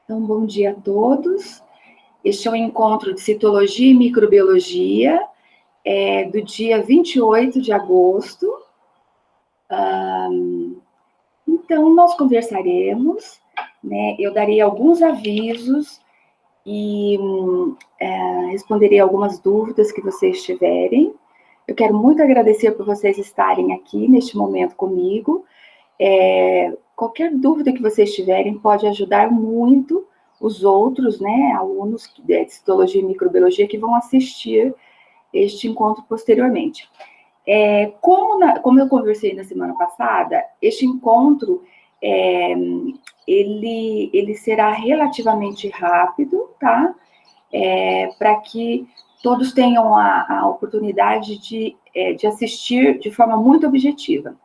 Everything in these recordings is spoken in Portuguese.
Então, bom dia a todos. Este é um encontro de Citologia e Microbiologia, do dia 28 de agosto. Então, nós conversaremos, né? Eu darei alguns avisos e responderei algumas dúvidas que vocês tiverem. Eu quero muito agradecer por vocês estarem aqui neste momento comigo. Qualquer dúvida que vocês tiverem pode ajudar muito os outros, né, alunos de Citologia e Microbiologia que vão assistir este encontro posteriormente. Como eu conversei na semana passada, este encontro, ele será relativamente rápido, tá? Para que todos tenham a oportunidade de assistir de forma muito objetiva.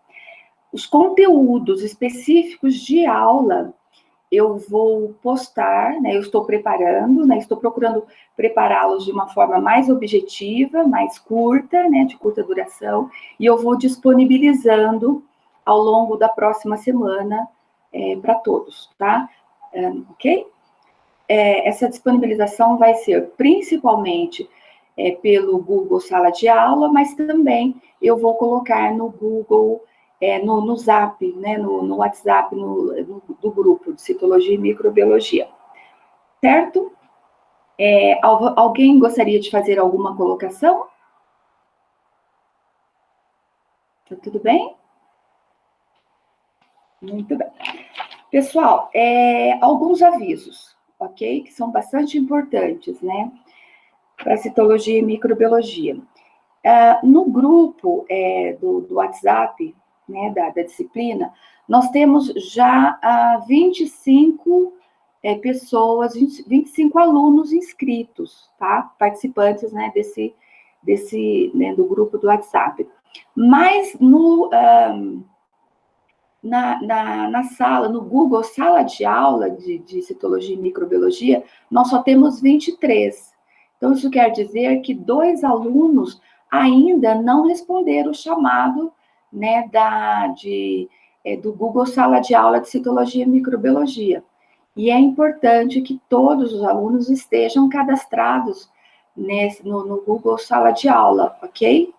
Os conteúdos específicos de aula eu vou postar, né? Eu estou preparando, né? Estou procurando prepará-los de uma forma mais objetiva, mais curta, né? De curta duração, e eu vou disponibilizando ao longo da próxima semana para todos, tá? Ok? Essa disponibilização vai ser principalmente pelo Google Sala de Aula, mas também eu vou colocar no Google, no Zap, né, no WhatsApp, do grupo de Citologia e Microbiologia. Certo? Alguém gostaria de fazer alguma colocação? Tá tudo bem? Muito bem. Pessoal, alguns avisos, ok? Que são bastante importantes, né? Para Citologia e Microbiologia. No grupo do WhatsApp, né, da disciplina, nós temos já 25 pessoas, 25 alunos inscritos, tá? Participantes, né, né, do grupo do WhatsApp. Mas na sala, no Google Sala de Aula de Citologia e Microbiologia, nós só temos 23. Então, isso quer dizer que 2 alunos ainda não responderam o chamado, né, do Google Sala de Aula de Citologia e Microbiologia. E é importante que todos os alunos estejam cadastrados no Google Sala de Aula, ok?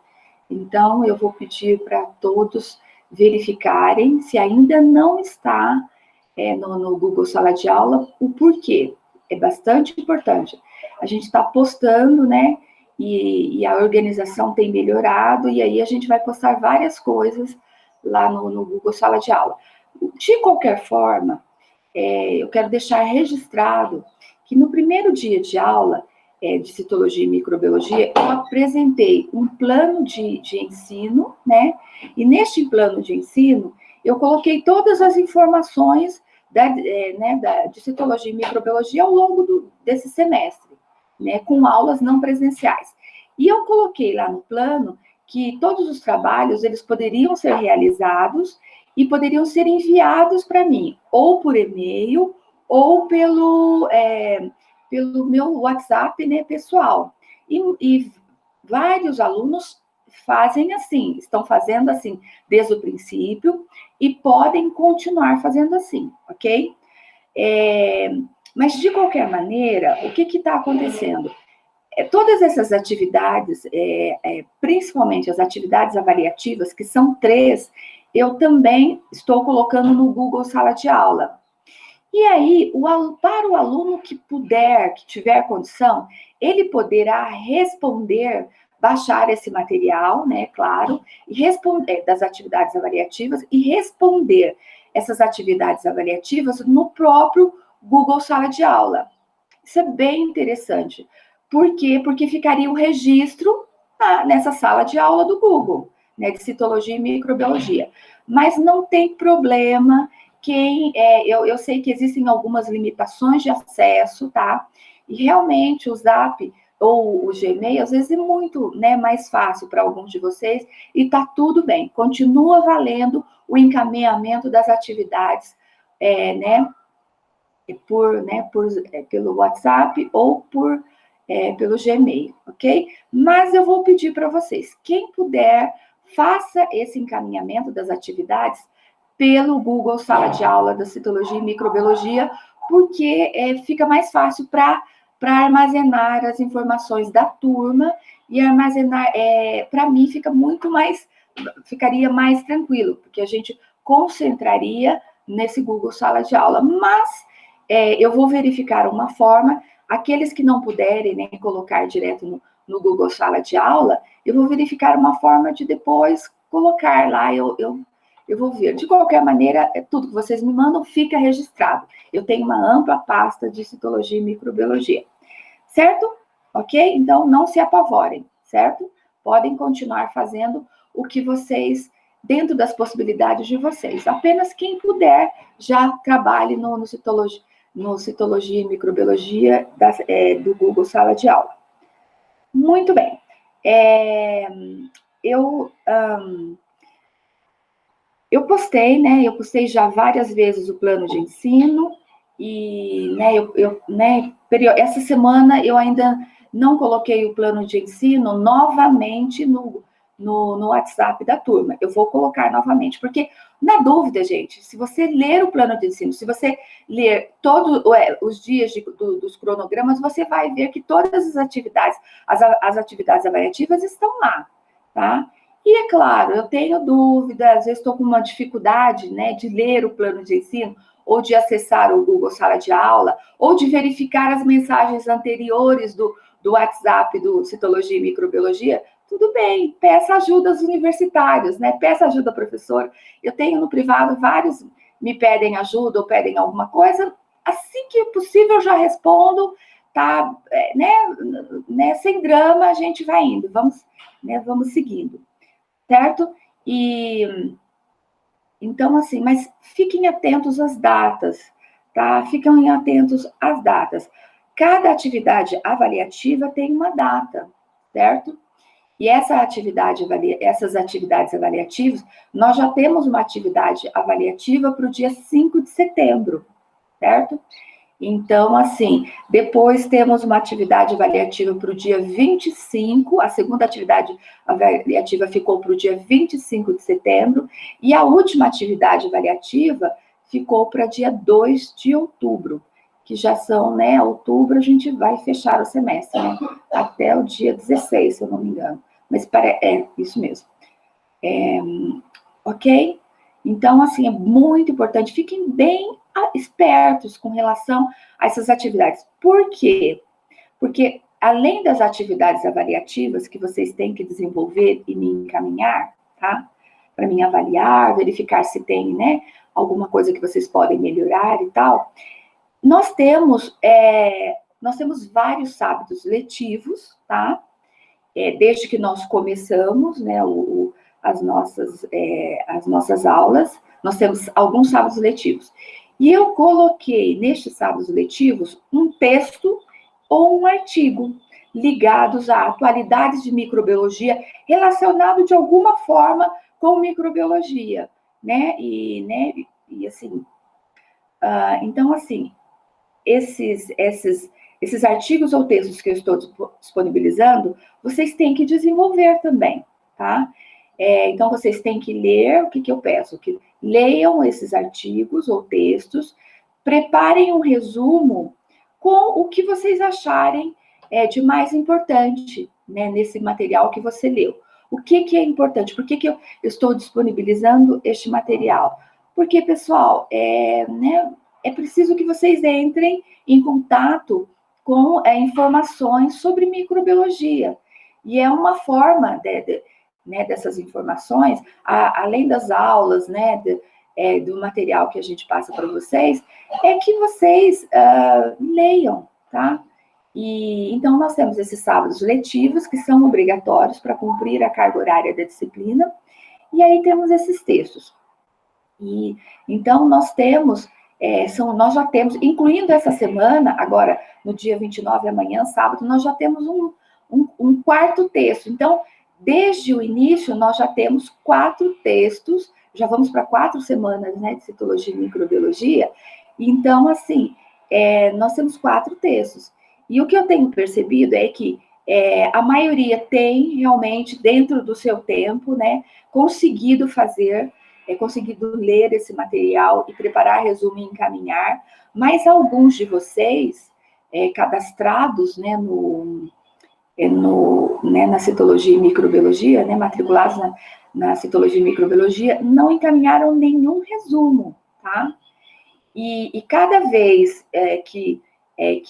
Então, eu vou pedir para todos verificarem se ainda não está no Google Sala de Aula, o porquê. É bastante importante. A gente está postando, né? E a organização tem melhorado, e aí a gente vai postar várias coisas lá no Google Sala de Aula. De qualquer forma, eu quero deixar registrado que no primeiro dia de aula de Citologia e Microbiologia, eu apresentei um plano de ensino, né? E neste plano de ensino, eu coloquei todas as informações de Citologia e Microbiologia ao longo desse semestre, né? Com aulas não presenciais. E eu coloquei lá no plano que todos os trabalhos, eles poderiam ser realizados e poderiam ser enviados para mim, ou por e-mail, ou pelo meu WhatsApp, né, pessoal. E vários alunos fazem assim, estão fazendo assim desde o princípio e podem continuar fazendo assim, ok? Mas, de qualquer maneira, o que está acontecendo? Todas essas atividades, principalmente as atividades avaliativas, que são 3, eu também estou colocando no Google Sala de Aula. E aí, para o aluno que puder, que tiver condição, ele poderá responder, baixar esse material, né, claro, e responder das atividades avaliativas e responder essas atividades avaliativas no próprio Google Sala de Aula. Isso é bem interessante. Por quê? Porque ficaria o registro nessa sala de aula do Google, né, de Citologia e Microbiologia. Mas não tem problema. Eu sei que existem algumas limitações de acesso, tá? E realmente o Zap ou o Gmail, às vezes é muito, né, mais fácil para alguns de vocês, e tá tudo bem. Continua valendo o encaminhamento das atividades, pelo WhatsApp ou pelo Gmail, ok? Mas eu vou pedir para vocês, quem puder, faça esse encaminhamento das atividades pelo Google Sala de Aula da Citologia e Microbiologia porque fica mais fácil para armazenar as informações da turma e armazenar, para mim, ficaria mais tranquilo, porque a gente concentraria nesse Google Sala de Aula. Mas eu vou verificar uma forma, aqueles que não puderem, né, colocar direto no Google Sala de Aula, eu vou verificar uma forma de depois colocar lá, eu vou ver. De qualquer maneira, tudo que vocês me mandam fica registrado. Eu tenho uma ampla pasta de citologia e microbiologia. Certo? Ok? Então, não se apavorem, certo? Podem continuar fazendo o que vocês, dentro das possibilidades de vocês. Apenas quem puder, já trabalhe no citologia e microbiologia do Google Sala de Aula. Muito bem. Eu postei, né? Eu postei já várias vezes o plano de ensino e, né, essa semana eu ainda não coloquei o plano de ensino novamente no WhatsApp da turma. Eu vou colocar novamente, porque, na dúvida, gente, se você ler o plano de ensino, se você ler todos os dias dos cronogramas, você vai ver que todas as atividades, as atividades avaliativas estão lá, tá? E, é claro, eu tenho dúvidas, às vezes estou com uma dificuldade, né, de ler o plano de ensino, ou de acessar o Google Sala de Aula, ou de verificar as mensagens anteriores do WhatsApp do Citologia e Microbiologia. Tudo bem, peça ajuda aos universitários, né? Peça ajuda ao professor. Eu tenho no privado vários me pedem ajuda ou pedem alguma coisa. Assim que possível, eu já respondo, tá? Né? Sem drama, a gente vai indo. Vamos seguindo. Certo? E então, assim, mas fiquem atentos às datas, tá? Fiquem atentos às datas. Cada atividade avaliativa tem uma data, certo? E essas atividades avaliativas, nós já temos uma atividade avaliativa para o dia 5 de setembro, certo? Então, assim, depois temos uma atividade avaliativa para o dia 25, a segunda atividade avaliativa ficou para o dia 25 de setembro, e a última atividade avaliativa ficou para dia 2 de outubro, que já são, né, outubro a gente vai fechar o semestre, né, até o dia 16, se eu não me engano, mas isso mesmo. Ok? Então, assim, é muito importante, fiquem bem espertos com relação a essas atividades. Por quê? Porque, além das atividades avaliativas que vocês têm que desenvolver e me encaminhar, tá? Para mim avaliar, verificar se tem, né, alguma coisa que vocês podem melhorar e tal. Nós temos vários sábados letivos, tá? Desde que nós começamos, né, as nossas aulas, nós temos alguns sábados letivos. E eu coloquei nestes sábados letivos um texto ou um artigo ligados a atualidades de microbiologia relacionado de alguma forma com microbiologia, né? E assim, então, assim, esses artigos ou textos que eu estou disponibilizando, vocês têm que desenvolver também, tá? Então, vocês têm que ler, o que eu peço? Que leiam esses artigos ou textos, preparem um resumo com o que vocês acharem de mais importante, né, nesse material que você leu. O que é importante? Por que eu estou disponibilizando este material? Porque, pessoal, né, é preciso que vocês entrem em contato com informações sobre microbiologia. E é uma forma né, dessas informações, além das aulas, né, do material que a gente passa para vocês, é que vocês leiam, tá? E então nós temos esses sábados letivos que são obrigatórios para cumprir a carga horária da disciplina, e aí temos esses textos. E então nós já temos, incluindo essa semana, agora no dia 29, amanhã, sábado, nós já temos um quarto texto. Então, desde o início, nós já temos 4 textos, já vamos para 4 semanas, né, de citologia e microbiologia. Então, assim, nós temos 4 textos. E o que eu tenho percebido é que a maioria tem realmente, dentro do seu tempo, né, conseguido fazer conseguido ler esse material e preparar resumo e encaminhar, mas alguns de vocês, cadastrados, né, na citologia e microbiologia, né, matriculados na citologia e microbiologia, não encaminharam nenhum resumo, tá? E cada vez que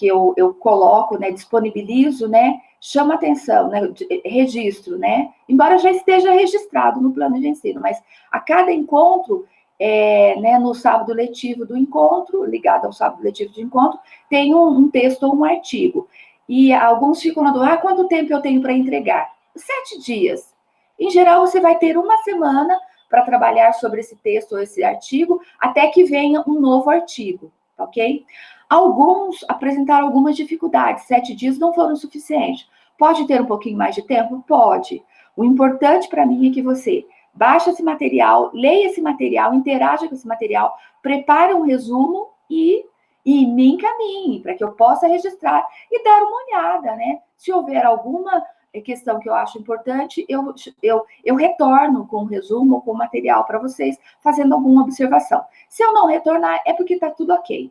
eu coloco, né, disponibilizo, né, chama atenção, né, registro, né, embora já esteja registrado no plano de ensino, mas a cada encontro, né, no sábado letivo do encontro, ligado ao sábado letivo do encontro, tem um texto ou um artigo. E alguns ficam na dúvida, quanto tempo eu tenho para entregar? 7 dias. Em geral, você vai ter uma semana para trabalhar sobre esse texto ou esse artigo, até que venha um novo artigo, ok? Alguns apresentaram algumas dificuldades, 7 dias não foram suficientes. Pode ter um pouquinho mais de tempo? Pode. O importante para mim é que você baixe esse material, leia esse material, interaja com esse material, prepare um resumo e me encaminhe, para que eu possa registrar e dar uma olhada, né? Se houver alguma questão que eu acho importante, eu retorno com um resumo ou com material para vocês, fazendo alguma observação. Se eu não retornar, é porque está tudo ok,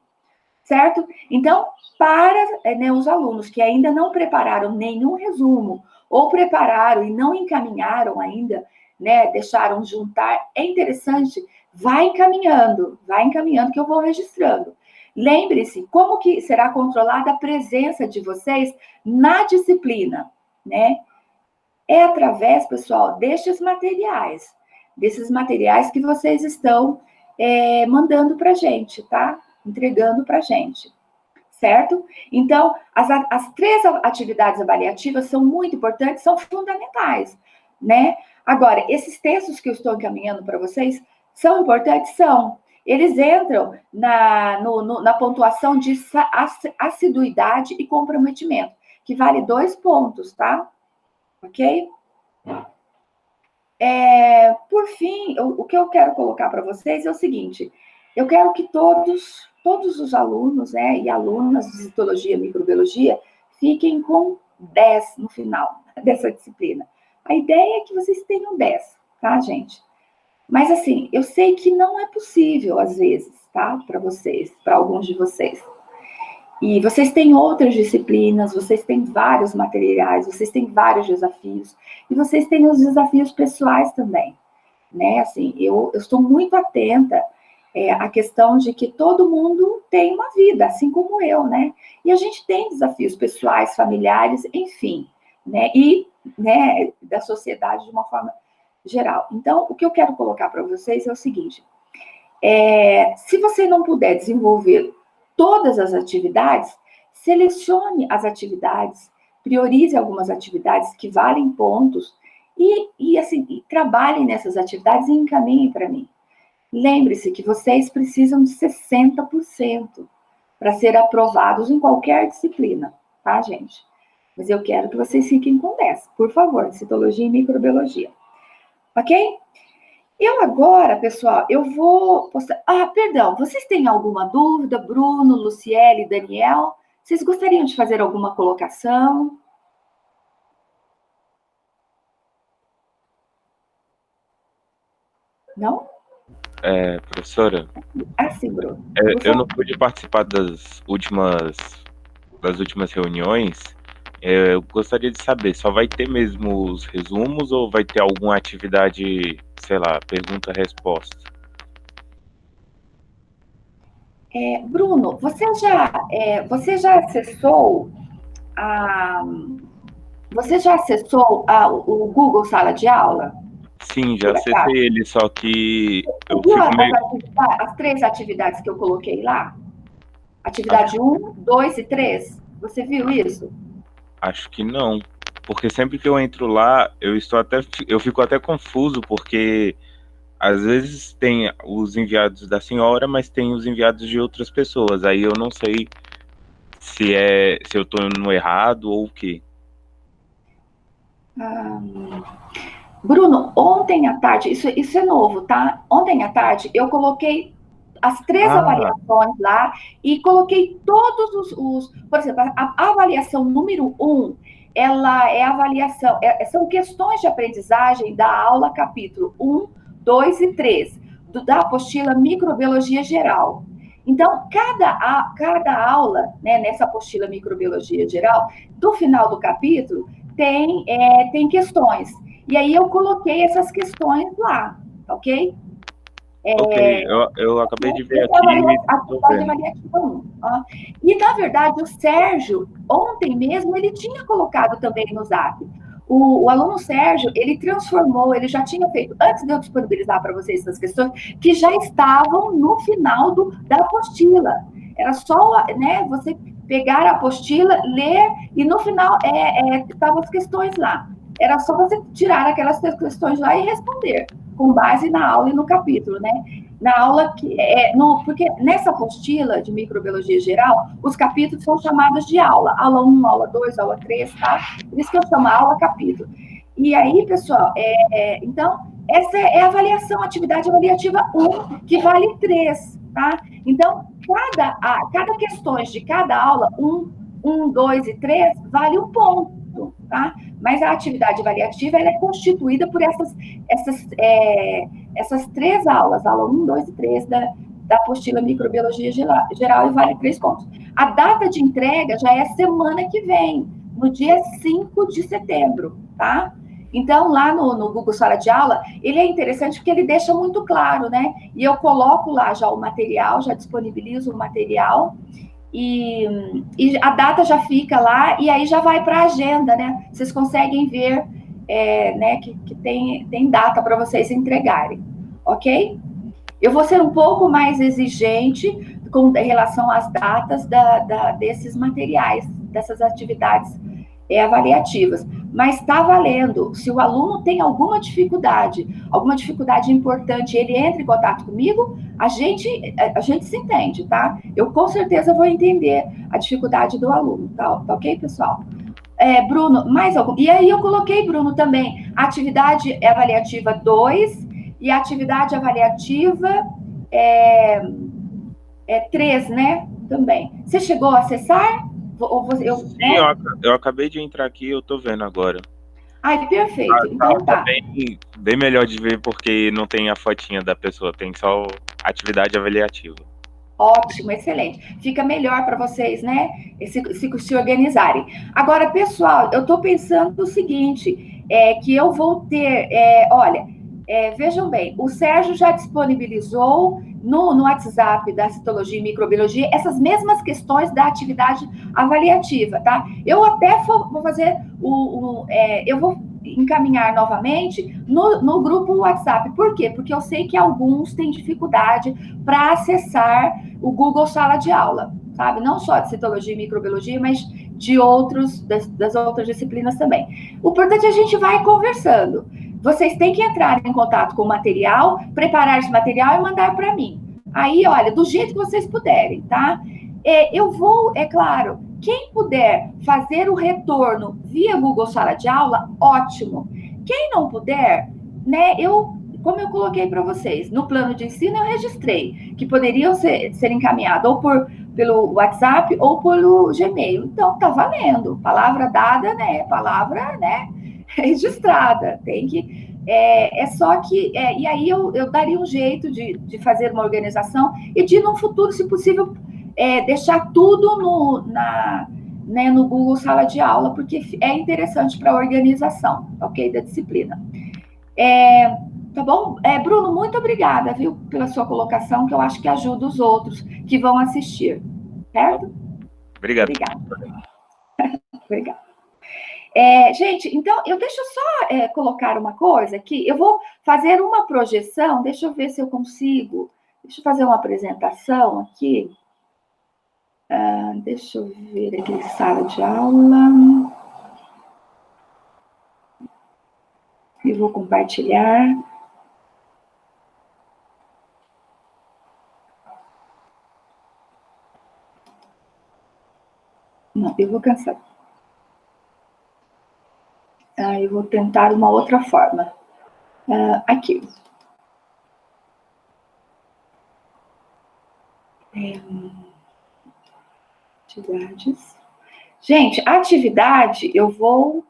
certo? Então, para os alunos que ainda não prepararam nenhum resumo, ou prepararam e não encaminharam ainda, né, deixaram juntar, é interessante, vai encaminhando que eu vou registrando. Lembre-se, como que será controlada a presença de vocês na disciplina, né? É através, pessoal, desses materiais que vocês estão mandando para a gente, tá? Entregando para a gente, certo? Então, as 3 atividades avaliativas são muito importantes, são fundamentais, né? Agora, esses textos que eu estou encaminhando para vocês são importantes? São. Eles entram na pontuação de assiduidade e comprometimento, que vale 2 pontos, tá? Ok? Por fim, o que eu quero colocar para vocês é o seguinte: eu quero que todos os alunos, né, e alunas de citologia e microbiologia fiquem com 10 no final dessa disciplina. A ideia é que vocês tenham 10, tá, gente? Mas, assim, eu sei que não é possível, às vezes, tá? Para vocês, para alguns de vocês. E vocês têm outras disciplinas, vocês têm vários materiais, vocês têm vários desafios, e vocês têm os desafios pessoais também, né? Assim, eu estou muito atenta à questão de que todo mundo tem uma vida, assim como eu, né? E a gente tem desafios pessoais, familiares, enfim, né? E, né, da sociedade de uma forma geral. Então, o que eu quero colocar para vocês é o seguinte: se você não puder desenvolver todas as atividades, selecione as atividades, priorize algumas atividades que valem pontos e trabalhe nessas atividades e encaminhe para mim. Lembre-se que vocês precisam de 60% para ser aprovados em qualquer disciplina, tá, gente? Mas eu quero que vocês fiquem com 10, por favor, citologia e microbiologia. Ok? Eu agora, pessoal, eu vou postar... perdão, vocês têm alguma dúvida? Bruno, Luciele, Daniel? Vocês gostariam de fazer alguma colocação? Não? Professora? Sim, Bruno. Eu não pude participar das últimas reuniões. Eu gostaria de saber, só vai ter mesmo os resumos ou vai ter alguma atividade, sei lá, pergunta-resposta? Bruno, você já acessou o Google Sala de Aula? Sim, já acessei ele, só que eu Viu fico meio... as 3 atividades que eu coloquei lá? Atividade 1, 2 e 3? Você viu isso? Acho que não, porque sempre que eu entro lá, eu fico até confuso, porque às vezes tem os enviados da senhora, mas tem os enviados de outras pessoas. Aí eu não sei se eu tô no errado ou o quê. Bruno, ontem à tarde, isso é novo, tá? Ontem à tarde eu coloquei as 3 avaliações lá e coloquei todos por exemplo, a avaliação número 1, ela é avaliação, são questões de aprendizagem da aula capítulo 1, 2 e 3. da apostila Microbiologia Geral. Então, cada aula, né, nessa apostila Microbiologia Geral, do final do capítulo, tem questões. E aí eu coloquei essas questões lá, ok? Ok, eu acabei de ver Essa aqui e a estou atividade vendo. avaliativa 1. Ó. E, na verdade, o Sérgio, ontem mesmo, ele tinha colocado também no Zap. O aluno Sérgio, ele transformou, ele já tinha feito, antes de eu disponibilizar para vocês essas questões, que já estavam no final da apostila. Era só, né, você pegar a apostila, ler, e no final estavam as questões lá. Era só você tirar aquelas questões lá e responder, com base na aula e no capítulo, né? Na aula porque nessa apostila de microbiologia geral, os capítulos são chamados de aula. Aula 1, aula 2, aula 3, tá? Por isso que eu chamo aula capítulo. E aí, pessoal, então, essa é a avaliação, atividade avaliativa 1, que vale 3, tá? Então, cada questões de cada aula, 1, 2 e 3, vale 1 ponto, tá? Mas a atividade avaliativa, ela é constituída por essas 3 aulas, aula 1, 2 e 3 da apostila Microbiologia Geral, e vale 3 pontos. A data de entrega já é semana que vem, no dia 5 de setembro, tá? Então, lá no Google Sala de Aula, ele é interessante porque ele deixa muito claro, né? E eu coloco lá já o material, já disponibilizo o material, e a data já fica lá, e aí já vai para a agenda, né? Vocês conseguem ver, né, que tem data para vocês entregarem, ok? Eu vou ser um pouco mais exigente com relação às datas desses materiais, dessas atividades avaliativas, mas está valendo. Se o aluno tem alguma dificuldade importante, ele entra em contato comigo, a gente se entende, tá? Eu com certeza vou entender a dificuldade do aluno, tá ok, pessoal? Bruno, mais algum? E aí eu coloquei, Bruno, também, atividade avaliativa 2 e atividade avaliativa 3, né? Também. Você chegou a acessar? Sim, eu acabei de entrar aqui, eu tô vendo agora. Ai, perfeito. Então Tá tá. bem melhor de ver porque não tem a fotinha da pessoa, tem só atividade avaliativa. Ótimo, excelente. Fica melhor para vocês, né? Se organizarem. Agora, pessoal, eu estou pensando o seguinte: que eu vou ter. Olha, vejam bem, o Sérgio já disponibilizou no WhatsApp da Citologia e Microbiologia essas mesmas questões da atividade avaliativa, tá? Eu até vou fazer eu vou encaminhar novamente no grupo WhatsApp. Por quê? Porque eu sei que alguns têm dificuldade para acessar o Google Sala de Aula, sabe? Não só de citologia e microbiologia, mas de das outras disciplinas também. O importante é a gente vai conversando. Vocês têm que entrar em contato com o material, preparar esse material e mandar para mim. Aí, olha, do jeito que vocês puderem, tá? Eu vou, é claro, quem puder fazer o retorno via Google Sala de Aula, ótimo. Quem não puder, né, como eu coloquei para vocês, no plano de ensino eu registrei que poderiam ser encaminhados ou pelo WhatsApp ou pelo Gmail. Então, tá valendo. Palavra dada, né? Palavra, né? Registrada. Tem que... só que... e aí eu daria um jeito de fazer uma organização e de, no futuro, se possível, deixar tudo no Google Sala de Aula, porque é interessante para a organização, ok? Da disciplina. Tá bom? Bruno, muito obrigada, viu, pela sua colocação, que eu acho que ajuda os outros que vão assistir, certo? Obrigado. Obrigada. Gente, então, eu deixo só colocar uma coisa aqui. Eu vou fazer uma projeção, deixa eu ver se eu consigo. Deixa eu fazer uma apresentação aqui. Deixa eu ver aqui, sala de aula. Eu vou compartilhar. Não, eu vou cansar. Eu vou tentar uma outra forma. Aqui. Atividades. Gente, atividade, eu vou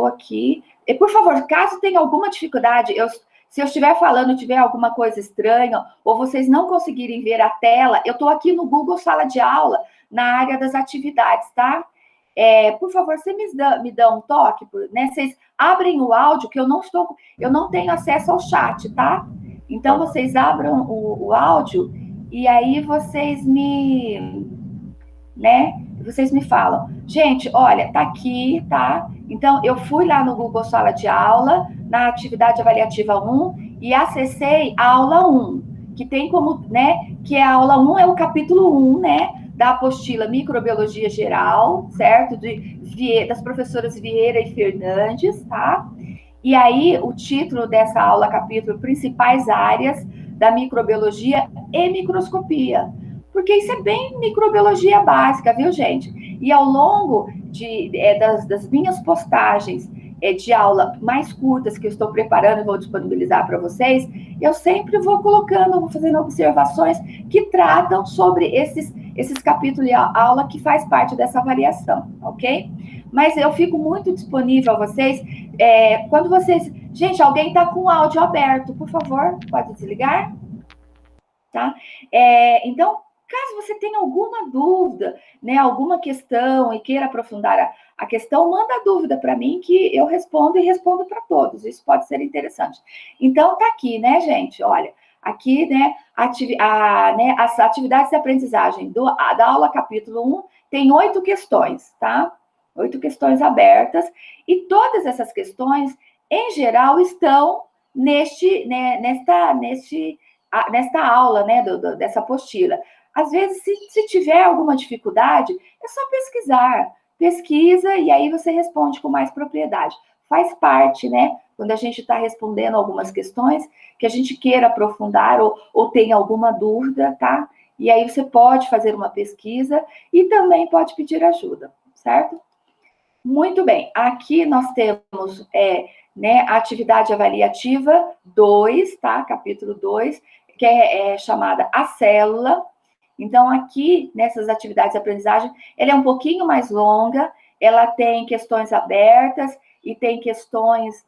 aqui. E, por favor, caso tenha alguma dificuldade, Se eu estiver falando, tiver alguma coisa estranha, ou vocês não conseguirem ver a tela, eu estou aqui no Google Sala de Aula, na área das atividades, tá? Por favor, você me dá um toque, né? Vocês abrem o áudio, que eu não tenho acesso ao chat, tá? Então, vocês abram o áudio e aí vocês vocês me falam. Gente, olha, tá aqui, tá? Então, eu fui lá no Google Sala de Aula, na atividade avaliativa 1, e acessei a aula 1, que tem como, né, que a aula 1 é o capítulo 1, né, da apostila Microbiologia Geral, certo? Das professoras Vieira e Fernandes, tá? E aí, o título dessa aula, capítulo, principais áreas da microbiologia e microscopia. Porque isso é bem microbiologia básica, viu, gente? E ao longo das minhas postagens de aula mais curtas que eu estou preparando e vou disponibilizar para vocês, eu sempre vou fazendo observações que tratam sobre esses capítulos de aula que faz parte dessa avaliação, ok? Mas eu fico muito disponível a vocês. Quando vocês... Gente, alguém está com o áudio aberto, por favor, pode desligar? Tá? Então, caso você tenha alguma dúvida, né, alguma questão e queira aprofundar a questão, manda a dúvida para mim que eu respondo e respondo para todos. Isso pode ser interessante. Então, tá aqui, né, gente? Olha, aqui, né, as atividades de aprendizagem da aula capítulo 1 tem 8 questões, tá? 8 questões abertas, e todas essas questões, em geral, estão nesta aula, né, dessa apostila. Às vezes, se tiver alguma dificuldade, é só pesquisar. Pesquisa e aí você responde com mais propriedade. Faz parte, né, quando a gente está respondendo algumas questões que a gente queira aprofundar ou tenha alguma dúvida, tá? E aí você pode fazer uma pesquisa e também pode pedir ajuda, certo? Muito bem. Aqui nós temos a atividade avaliativa 2, tá? Capítulo 2, que é chamada A Célula. Então, aqui, nessas atividades de aprendizagem, ela é um pouquinho mais longa, ela tem questões abertas e tem questões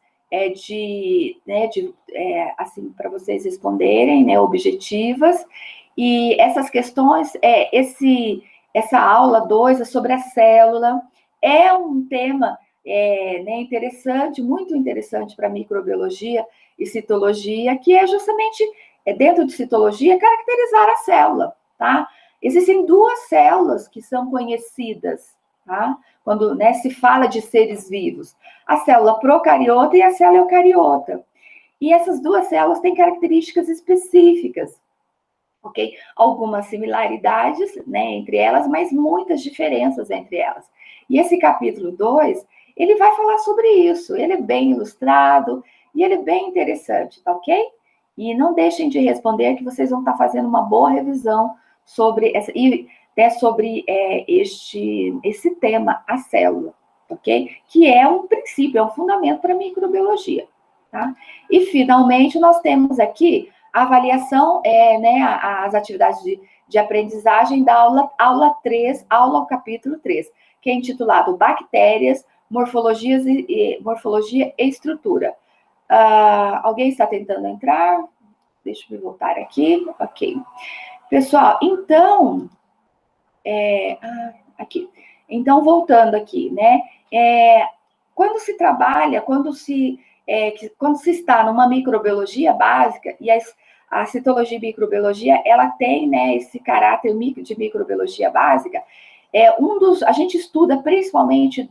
assim, para vocês responderem, né, objetivas. E essas questões, essa aula 2 é sobre a célula, é um tema interessante, muito interessante para microbiologia e citologia, que é justamente, dentro de citologia, caracterizar a célula, tá? Existem 2 células que são conhecidas, tá? Quando, né, se fala de seres vivos, a célula procariota e a célula eucariota. E essas 2 células têm características específicas, ok? Algumas similaridades, né, entre elas, mas muitas diferenças entre elas. E esse capítulo 2, ele vai falar sobre isso. Ele é bem ilustrado e ele é bem interessante, tá ok? E não deixem de responder que vocês vão estar fazendo uma boa revisão sobre esse tema, a célula, ok? Que é um princípio, é um fundamento para a microbiologia, tá? E, finalmente, nós temos aqui a avaliação, as atividades de aprendizagem da aula 3, aula ao capítulo 3, que é intitulado Bactérias, Morfologia e Estrutura. Alguém está tentando entrar? Deixa eu voltar aqui. Ok. Pessoal, então... aqui. Então, voltando aqui, né? Quando se trabalha, quando se está numa microbiologia básica, e a citologia e microbiologia, ela tem, né, esse caráter de microbiologia básica, a gente estuda principalmente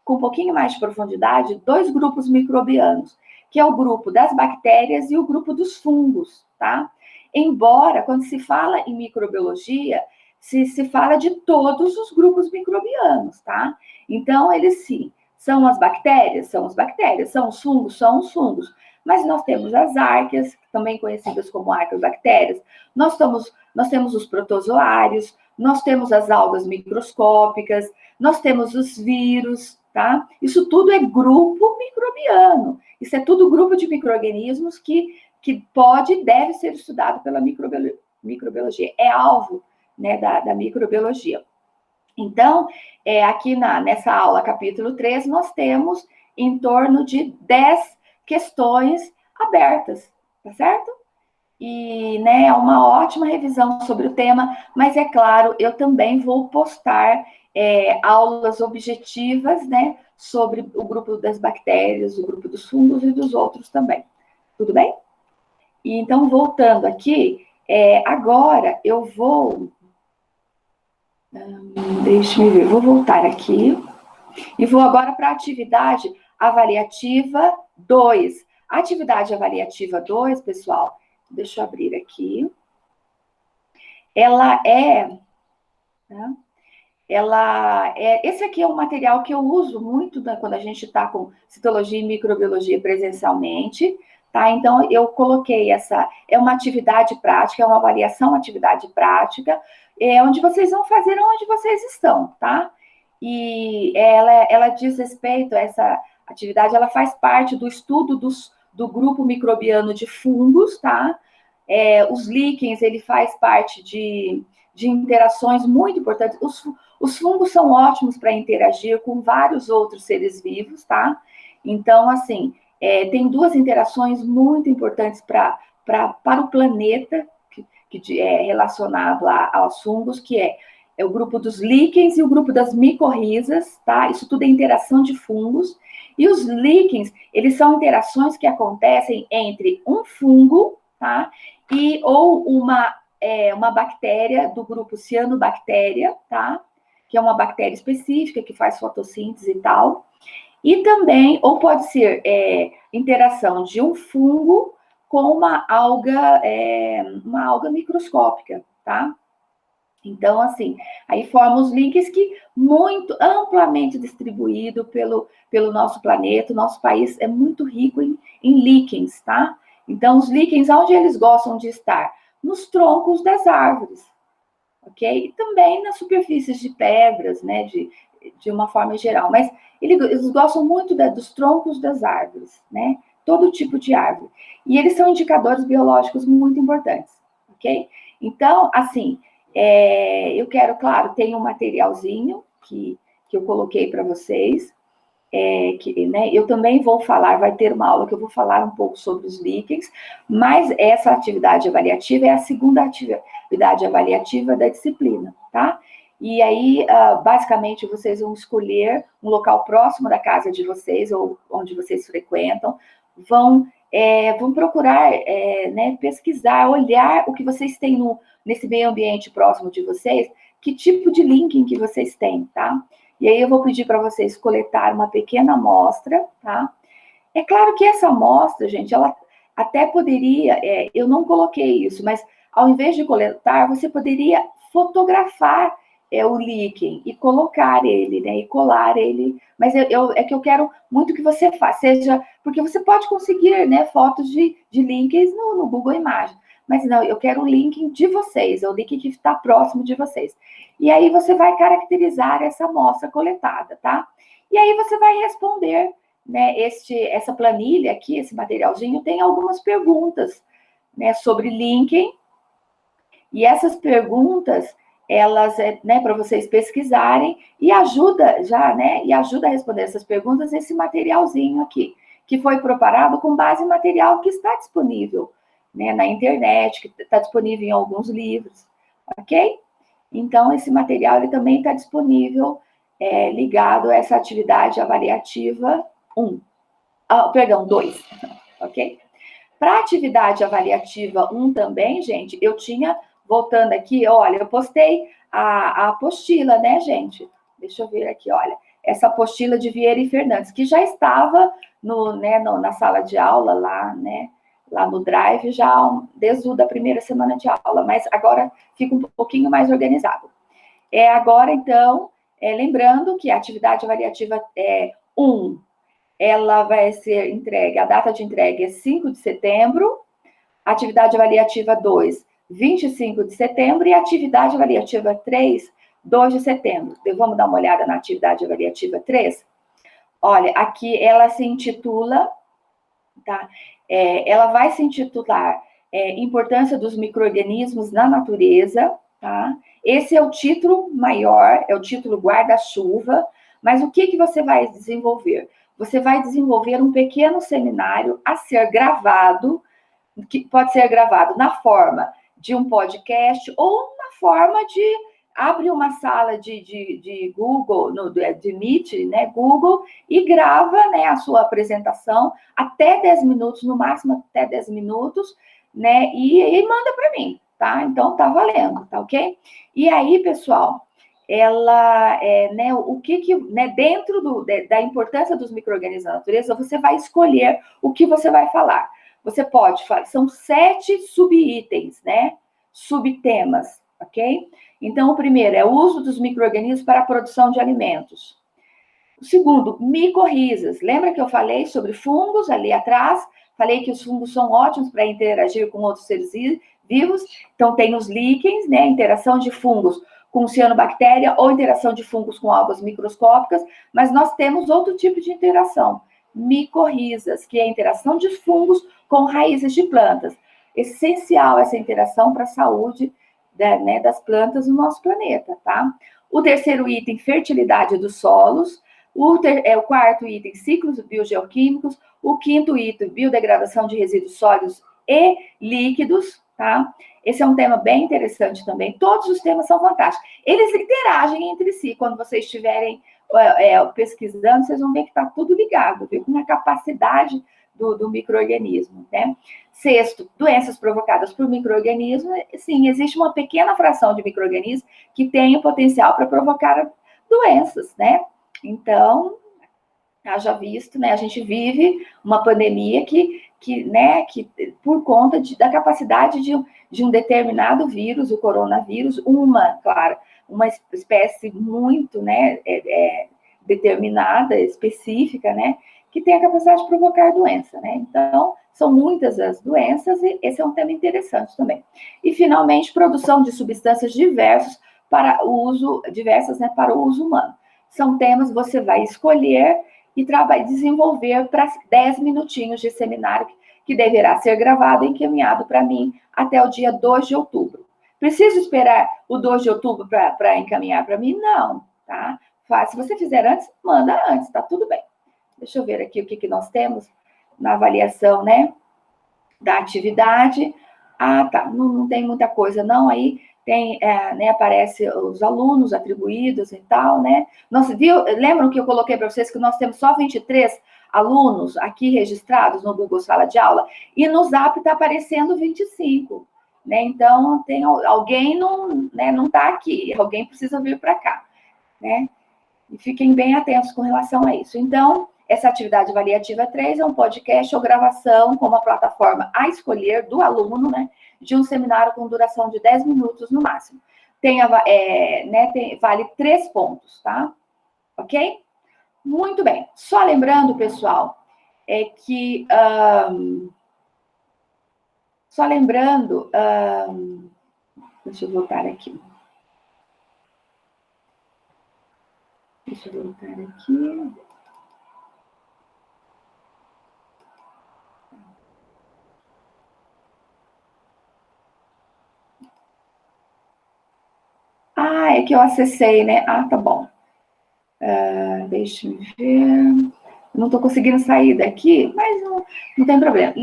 com um pouquinho mais de profundidade, 2 grupos microbianos, que é o grupo das bactérias e o grupo dos fungos, tá? Embora, quando se fala em microbiologia, se fala de todos os grupos microbianos, tá? Então, eles sim, são as bactérias, são os fungos, são os fungos. Mas nós temos as árqueas, também conhecidas como arqueobactérias, nós temos os protozoários, nós temos as algas microscópicas, nós temos os vírus, tá? Isso tudo é grupo microbiano. Isso é tudo grupo de micro-organismos que pode e deve ser estudado pela microbiologia. É alvo, né, da microbiologia. Então, aqui nessa aula, capítulo 3, nós temos em torno de 10 questões abertas, tá certo? E, né, é uma ótima revisão sobre o tema, mas é claro, eu também vou postar aulas objetivas, né, sobre o grupo das bactérias, o grupo dos fungos e dos outros também. Tudo bem? E, então, voltando aqui, agora eu vou... deixa-me ver, vou voltar aqui e vou agora para a atividade avaliativa 2. A atividade avaliativa 2, pessoal, deixa eu abrir aqui. Ela né, esse aqui é um material que eu uso muito, né, quando a gente está com citologia e microbiologia presencialmente, tá? Então, eu coloquei é uma atividade prática, é uma avaliação atividade prática, onde vocês vão fazer onde vocês estão, tá? E ela diz respeito a essa atividade, ela faz parte do estudo do grupo microbiano de fungos, tá? Os líquens, ele faz parte de interações muito importantes. Os fungos são ótimos para interagir com vários outros seres vivos, tá? Então, assim, tem duas interações muito importantes para o planeta, que é relacionado aos fungos, que é o grupo dos líquens e o grupo das micorrizas, tá? Isso tudo é interação de fungos. E os líquens, eles são interações que acontecem entre um fungo, tá? Ou uma bactéria do grupo cianobactéria, tá? Que é uma bactéria específica que faz fotossíntese e tal. E também, ou pode ser interação de um fungo com uma alga microscópica, tá? Então, assim, aí formam os links que muito amplamente distribuído pelo nosso planeta. O nosso país é muito rico em líquens, tá? Então, os líquens, onde eles gostam de estar? Nos troncos das árvores, ok? E também nas superfícies de pedras, né? De uma forma geral. Mas eles gostam muito dos troncos das árvores, né? Todo tipo de árvore. E eles são indicadores biológicos muito importantes, ok? Então, assim, eu quero, claro, tem um materialzinho que eu coloquei para vocês, né, eu também vou falar, vai ter uma aula que eu vou falar um pouco sobre os líquens, mas essa atividade avaliativa é a segunda atividade avaliativa da disciplina, tá? E aí, basicamente, vocês vão escolher um local próximo da casa de vocês, ou onde vocês frequentam, vão procurar, né, pesquisar, olhar o que vocês têm nesse meio ambiente próximo de vocês, que tipo de linking que vocês têm, tá? E aí eu vou pedir para vocês coletar uma pequena amostra, tá? É claro que essa amostra, gente, ela até poderia, eu não coloquei isso, mas ao invés de coletar, você poderia fotografar o líquen e colocar ele, né? E colar ele. Mas é que eu quero muito que você faça, porque você pode conseguir, né, fotos de líquens no Google Imagens. Mas não, eu quero o link de vocês, o link que está próximo de vocês. E aí você vai caracterizar essa amostra coletada, tá? E aí você vai responder, né, essa planilha aqui, esse materialzinho, tem algumas perguntas, né, sobre linking. E essas perguntas, elas, né, para vocês pesquisarem, e ajuda a responder essas perguntas esse materialzinho aqui, que foi preparado com base em material que está disponível, né, na internet, que está disponível em alguns livros, ok? Então, esse material ele também está disponível ligado a essa atividade avaliativa 2, ok? Para a atividade avaliativa 1 também, gente, eu tinha, voltando aqui, olha, eu postei a apostila, né, gente? Deixa eu ver aqui, olha, essa apostila de Vieira e Fernandes, que já estava na sala de aula lá, né, lá no Drive, já desde a primeira semana de aula, mas agora fica um pouquinho mais organizado. Agora, então, lembrando que a atividade avaliativa 1, ela vai ser entregue, a data de entrega é 5 de setembro, atividade avaliativa 2, 25 de setembro, e atividade avaliativa 3, 2 de setembro. Vamos dar uma olhada na atividade avaliativa 3? Olha, aqui ela se intitula, tá? Ela vai se intitular Importância dos Micro-Organismos na Natureza, tá? Esse é o título maior, é o título guarda-chuva, mas o que você vai desenvolver? você vai desenvolver um pequeno seminário a ser gravado, que pode ser gravado na forma de um podcast ou na forma de abre uma sala de Google, de Meet, né, Google, e grava, né, a sua apresentação até 10 minutos, no máximo até 10 minutos, né, e manda para mim, tá? Então, tá valendo, tá ok? E aí, pessoal, ela, né, o que né, dentro da importância dos micro-organismos da natureza, você vai escolher o que você vai falar. Você pode falar, são 7 subitens, né, subtemas, ok? Então, o primeiro é o uso dos micro-organismos para a produção de alimentos. O segundo, micorrizas. Lembra que eu falei sobre fungos ali atrás? Falei que os fungos são ótimos para interagir com outros seres vivos. Então, tem os líquens, né? Interação de fungos com cianobactéria ou interação de fungos com algas microscópicas, mas nós temos outro tipo de interação, micorrizas, que é a interação de fungos com raízes de plantas. Essencial essa interação para a saúde né, das plantas no nosso planeta, tá? O terceiro item, fertilidade dos solos. O quarto item, ciclos biogeoquímicos. O quinto item, biodegradação de resíduos sólidos e líquidos, tá? Esse é um tema bem interessante também. Todos os temas são fantásticos. Eles interagem entre si. Quando vocês estiverem pesquisando, vocês vão ver que está tudo ligado, viu? Com a capacidade do micro-organismo, né? Sexto, doenças provocadas por micro-organismos. Sim, existe uma pequena fração de micro-organismos que tem o potencial para provocar doenças, né? Então, haja visto, né? A gente vive uma pandemia que por conta da capacidade de um determinado vírus, o coronavírus, uma espécie muito, né, determinada, específica, né, que tem a capacidade de provocar doença, né? Então, são muitas as doenças e esse é um tema interessante também. E, finalmente, produção de substâncias diversas, para o uso humano. São temas que você vai escolher e desenvolver para 10 minutinhos de seminário que deverá ser gravado e encaminhado para mim até o dia 2 de outubro. Preciso esperar o 2 de outubro para encaminhar para mim? Não, tá? Se você fizer antes, manda antes, tá tudo bem. Deixa eu ver aqui o que nós temos na avaliação, né, da atividade. Ah, tá, não tem muita coisa não, aí tem, né, aparece os alunos atribuídos e tal, né? Lembram que eu coloquei para vocês que nós temos só 23 alunos aqui registrados no Google Sala de Aula, e no Zap está aparecendo 25, né? Então, tem alguém não está aqui, alguém precisa vir para cá, né? E fiquem bem atentos com relação a isso. Então, essa atividade avaliativa 3 é um podcast ou gravação com uma plataforma a escolher do aluno, né, de um seminário com duração de 10 minutos no máximo. Vale 3 pontos, tá? Ok? Muito bem. Só lembrando, pessoal, deixa eu voltar aqui. Deixa eu voltar aqui. Ah, é que eu acessei, né? Ah, tá bom. Deixa eu ver. Não estou conseguindo sair daqui, mas não tem problema.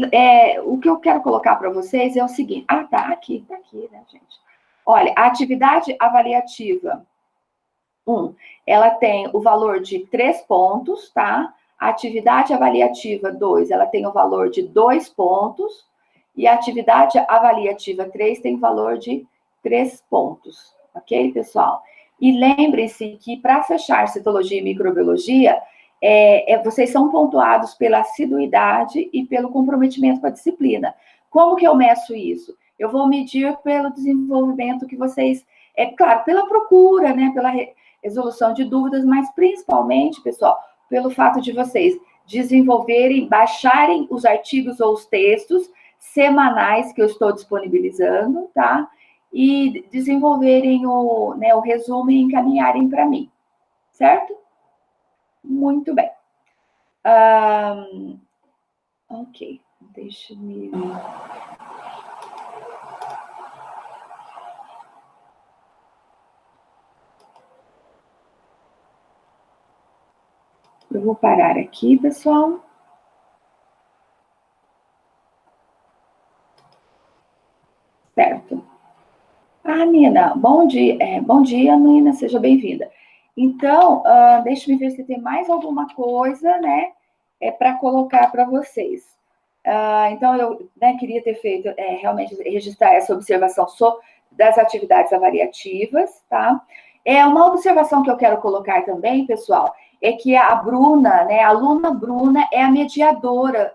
O que eu quero colocar para vocês é o seguinte. Ah, tá aqui, né, gente? Olha, a atividade avaliativa 1, ela tem o valor de 3 pontos, tá? A atividade avaliativa 2, ela tem o valor de 2 pontos. E a atividade avaliativa 3 tem valor de 3 pontos. Ok, pessoal? E lembrem-se que para fechar citologia e microbiologia, vocês são pontuados pela assiduidade e pelo comprometimento com a disciplina. Como que eu meço isso? Eu vou medir pelo desenvolvimento que vocês, claro, pela procura, né, pela resolução de dúvidas, mas principalmente, pessoal, pelo fato de vocês desenvolverem, baixarem os artigos ou os textos semanais que eu estou disponibilizando, tá? E desenvolverem o resumo e encaminharem para mim, certo? Muito bem. Ok, deixa-me... Eu vou parar aqui, pessoal. Certo. Ah, Nina, bom dia. Bom dia, Nina, seja bem-vinda. Então, deixa eu ver se tem mais alguma coisa, né, para colocar para vocês. Então, eu, né, queria ter feito, realmente, registrar essa observação das atividades avaliativas, tá? Uma observação que eu quero colocar também, pessoal, é que a Bruna, né, a aluna Bruna é a mediadora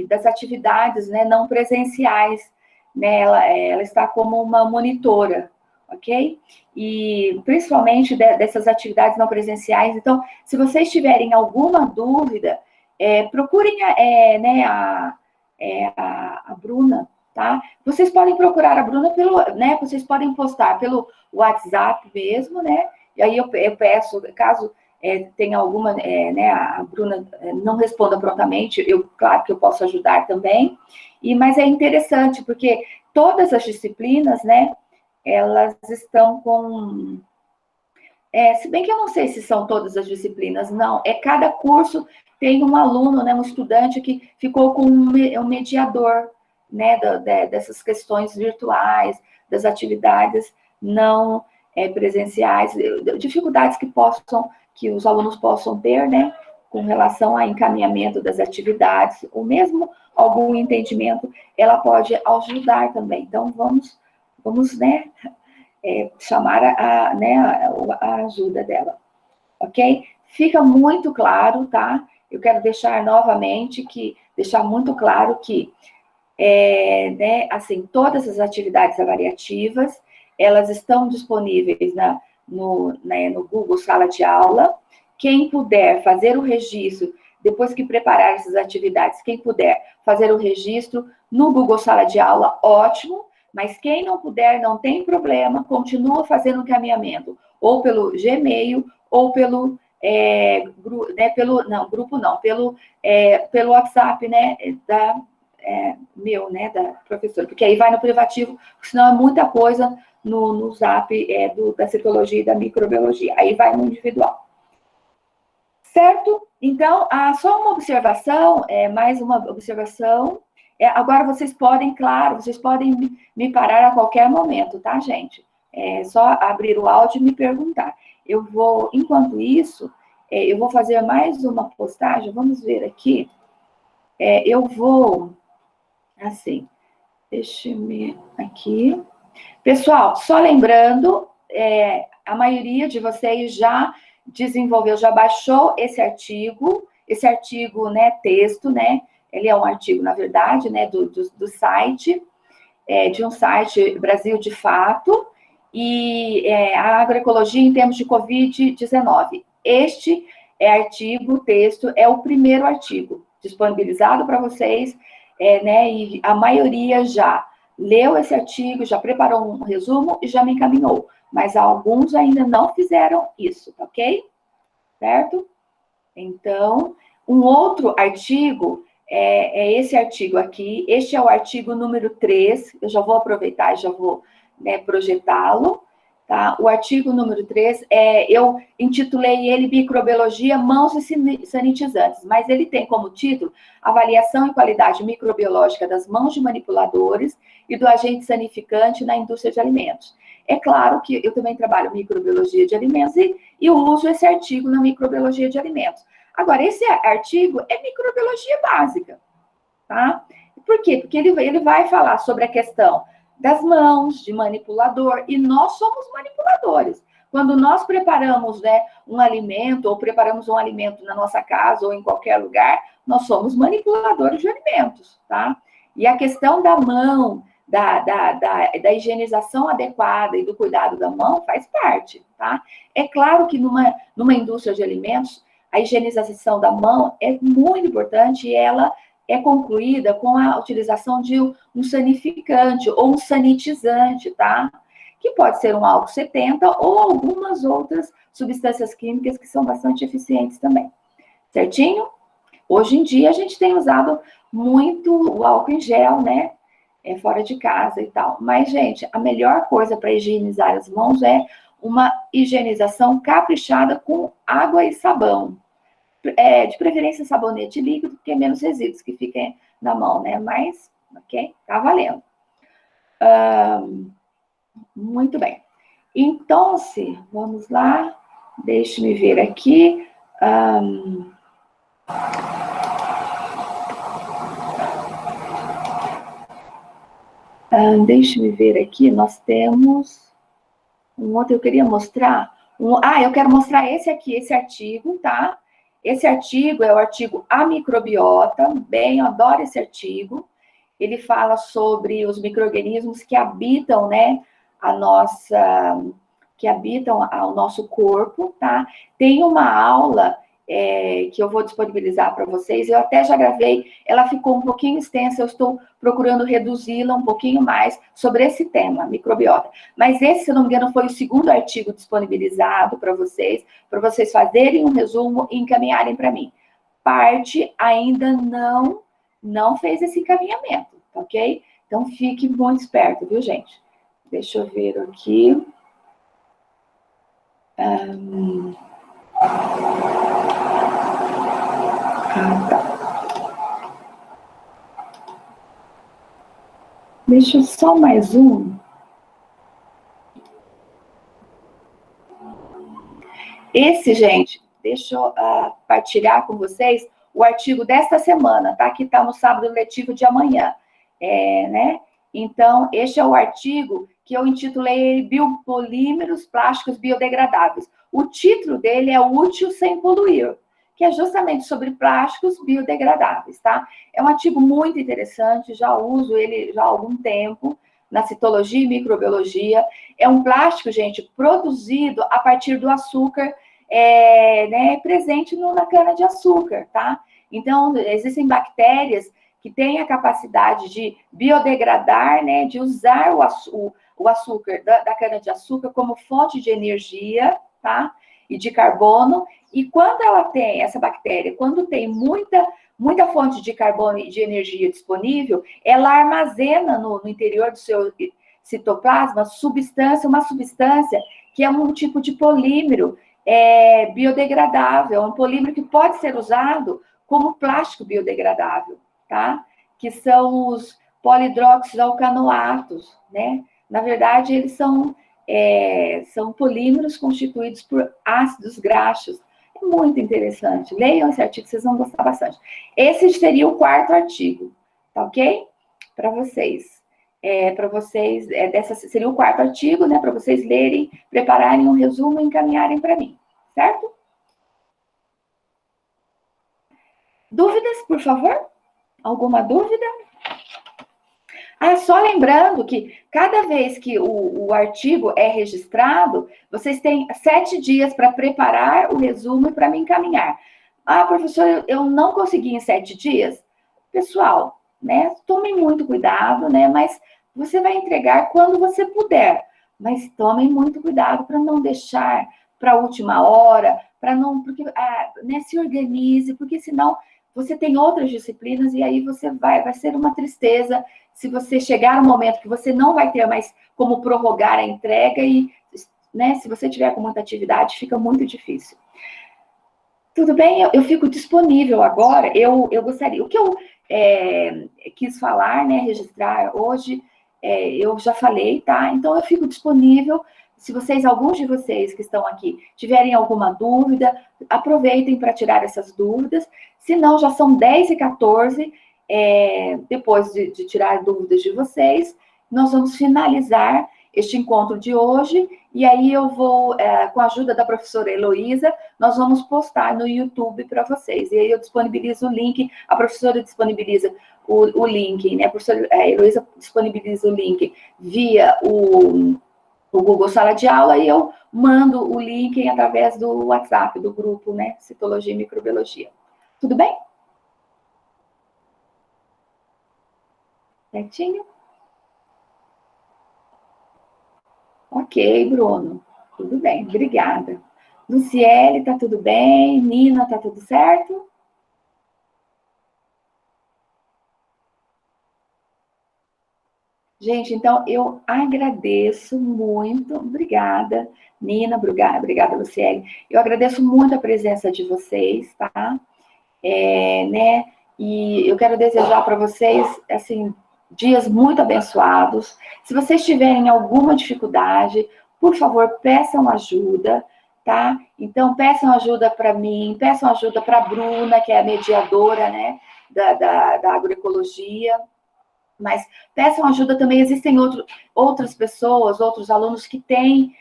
das atividades, né, não presenciais, né, ela está como uma monitora, ok? E principalmente dessas atividades não presenciais. Então, se vocês tiverem alguma dúvida, procurem né, a Bruna, tá? Vocês podem procurar a Bruna né? Vocês podem postar pelo WhatsApp mesmo, né? E aí eu peço, caso tenha alguma, né, a Bruna não responda prontamente, claro que eu posso ajudar também. Mas é interessante, porque todas as disciplinas, né, elas estão com... se bem que eu não sei se são todas as disciplinas, não. Cada curso tem um aluno, né, um estudante que ficou com um mediador, né, dessas questões virtuais, das atividades não presenciais, dificuldades que os alunos possam ter, né, com relação a encaminhamento das atividades, ou mesmo algum entendimento, ela pode ajudar também. Então, vamos né, chamar né, a ajuda dela, ok? Fica muito claro, tá? Eu quero deixar novamente deixar muito claro que né, assim, todas as atividades avaliativas, elas estão disponíveis no Google Sala de Aula. Quem puder fazer o registro, depois que preparar essas atividades, quem puder fazer o registro no Google Sala de Aula, ótimo, mas quem não puder, não tem problema, continua fazendo o encaminhamento, ou pelo Gmail, ou pelo pelo WhatsApp, né, né, da professora, porque aí vai no privativo, senão é muita coisa no Zap da citologia e da microbiologia, aí vai no individual. Certo? Então, só uma observação, mais uma observação. Agora, vocês podem, claro, vocês podem me parar a qualquer momento, tá, gente? É só abrir o áudio e me perguntar. Eu vou, enquanto isso, eu vou fazer mais uma postagem, vamos ver aqui. Eu vou, assim, deixa-me aqui. Pessoal, só lembrando, a maioria de vocês já desenvolveu, já baixou esse artigo, né, texto, né, ele é um artigo, na verdade, né, do site, de um site Brasil de Fato, e a agroecologia em termos de Covid-19. Este artigo, texto, é o primeiro artigo disponibilizado para vocês, né, e a maioria já leu esse artigo, já preparou um resumo e já me encaminhou. Mas alguns ainda não fizeram isso, ok? Certo? Então, um outro artigo é esse artigo aqui. Este é o artigo número 3. Eu já vou aproveitar e já vou, né, projetá-lo. Tá? O artigo número 3, eu intitulei ele Microbiologia, Mãos e Sanitizantes, mas ele tem como título Avaliação e Qualidade Microbiológica das Mãos de Manipuladores e do Agente Sanificante na Indústria de Alimentos. É claro que eu também trabalho microbiologia de alimentos e eu uso esse artigo na microbiologia de alimentos. Agora, esse artigo é microbiologia básica, tá? Por quê? Porque ele vai falar sobre a questão das mãos, de manipulador, e nós somos manipuladores. Quando nós preparamos, né, um alimento, ou preparamos um alimento na nossa casa, ou em qualquer lugar, nós somos manipuladores de alimentos, tá? E a questão da mão, da higienização adequada e do cuidado da mão faz parte, tá? É claro que numa indústria de alimentos, a higienização da mão é muito importante e ela é concluída com a utilização de um sanificante ou um sanitizante, tá? Que pode ser um álcool 70 ou algumas outras substâncias químicas que são bastante eficientes também. Certinho? Hoje em dia a gente tem usado muito o álcool em gel, né? Fora de casa e tal. Mas, gente, a melhor coisa para higienizar as mãos é uma higienização caprichada com água e sabão. de preferência sabonete líquido, porque é menos resíduos que fiquem na mão, né? Mas, ok? Tá valendo. Muito bem. Então, vamos lá. Deixe-me ver aqui. Deixe-me ver aqui. Nós temos um outro, eu queria mostrar. Eu quero mostrar esse aqui, esse artigo, tá? Esse artigo é o artigo A Microbiota. Bem, eu adoro esse artigo. Ele fala sobre os micro-organismos que habitam, né, que habitam o nosso corpo, tá? Tem uma aula que eu vou disponibilizar para vocês, eu até já gravei, ela ficou um pouquinho extensa, eu estou procurando reduzi-la um pouquinho mais sobre esse tema, microbiota. Mas esse, se eu não me engano, foi o segundo artigo disponibilizado para vocês fazerem um resumo e encaminharem para mim. Parte ainda não fez esse encaminhamento, tá ok? Então, fique muito esperto, viu, gente? Deixa eu ver aqui. Tá. Deixa eu só mais um. Esse, gente, deixa eu partilhar com vocês o artigo desta semana, tá? Que está no sábado letivo de amanhã, né? Então, este é o artigo que eu intitulei Biopolímeros Plásticos Biodegradáveis. O título dele é Útil Sem Poluir, que é justamente sobre plásticos biodegradáveis, tá? É um artigo muito interessante, já uso ele já há algum tempo na citologia e microbiologia. É um plástico, gente, produzido a partir do açúcar né, presente na cana-de-açúcar, tá? Então, existem bactérias que têm a capacidade de biodegradar, né, de usar o açúcar da cana-de-açúcar como fonte de energia, tá? E de carbono. E quando ela tem, essa bactéria, quando tem muita fonte de carbono e de energia disponível, ela armazena no interior do seu citoplasma uma substância que é um tipo de polímero biodegradável, um polímero que pode ser usado como plástico biodegradável, tá? Que são os polidroxilalcanoatos, né? Na verdade, eles são polímeros constituídos por ácidos graxos. É muito interessante. Leiam esse artigo, vocês vão gostar bastante. Esse seria o quarto artigo, tá ok? Para vocês. Seria o quarto artigo, né? Para vocês lerem, prepararem um resumo e encaminharem para mim, certo? Dúvidas, por favor? Alguma dúvida? Só lembrando que cada vez que o artigo é registrado, vocês têm 7 dias para preparar o resumo e para me encaminhar. Professor, eu não consegui em 7 dias? Pessoal, né, tomem muito cuidado, né, mas você vai entregar quando você puder. Mas tomem muito cuidado para não deixar para a última hora, porque né, se organize, porque senão você tem outras disciplinas e aí vai ser uma tristeza se você chegar um momento que você não vai ter mais como prorrogar a entrega e, né, se você tiver com muita atividade, fica muito difícil. Tudo bem? Eu fico disponível agora. Eu gostaria... O que eu quis falar, né, registrar hoje, eu já falei, tá? Então, eu fico disponível. Se alguns de vocês que estão aqui, tiverem alguma dúvida, aproveitem para tirar essas dúvidas. Se não, já são 10h14. Depois de tirar dúvidas de vocês, nós vamos finalizar este encontro de hoje, e aí eu vou, com a ajuda da professora Heloísa, nós vamos postar no YouTube para vocês, e aí eu disponibilizo o link, a professora disponibiliza o link, né, a professora Heloísa disponibiliza o link via o Google Sala de Aula, e eu mando o link através do WhatsApp, do grupo, né, Citologia e Microbiologia. Tudo bem? Certinho? Ok, Bruno. Tudo bem, obrigada. Luciele, tá tudo bem? Nina, tá tudo certo? Gente, Gente, então eu agradeço muito, obrigada, Nina, obrigada, Luciele. Eu agradeço muito a presença de vocês, tá? Né? E eu quero desejar para vocês, assim, dias muito abençoados. Se vocês tiverem alguma dificuldade, por favor, peçam ajuda, tá? Então, peçam ajuda para mim, peçam ajuda para a Bruna, que é a mediadora, né, da agroecologia. Mas peçam ajuda também, existem outras pessoas, outros alunos que têm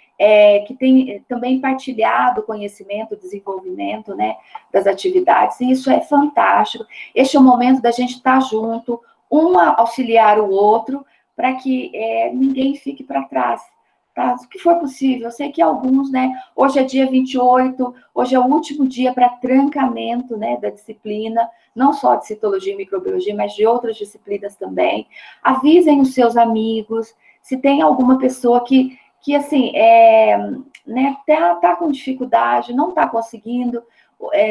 também partilhado o conhecimento, o desenvolvimento, né, das atividades, e isso é fantástico. Este é o momento da gente estar junto, um auxiliar o outro, para que ninguém fique para trás. Tá? O que for possível. Eu sei que alguns, né? Hoje é dia 28, hoje é o último dia para trancamento, né, da disciplina, não só de citologia e microbiologia, mas de outras disciplinas também. Avisem os seus amigos, se tem alguma pessoa que assim, né, tá com dificuldade, não está conseguindo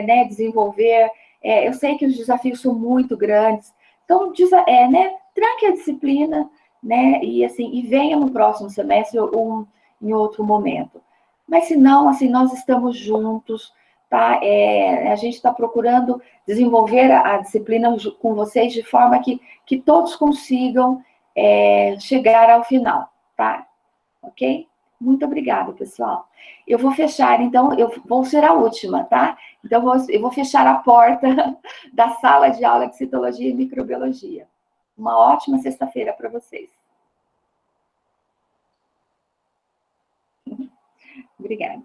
né, desenvolver. Eu sei que os desafios são muito grandes, então, né, tranque a disciplina, né, e assim, e venha no próximo semestre ou em outro momento. Mas se não, assim, nós estamos juntos, tá? A gente está procurando desenvolver a disciplina com vocês de forma que todos consigam chegar ao final, tá? Ok? Muito obrigada, pessoal. Eu vou fechar, então, eu vou ser a última, tá? Então, eu vou fechar a porta da sala de aula de citologia e microbiologia. Uma ótima sexta-feira para vocês. Obrigada.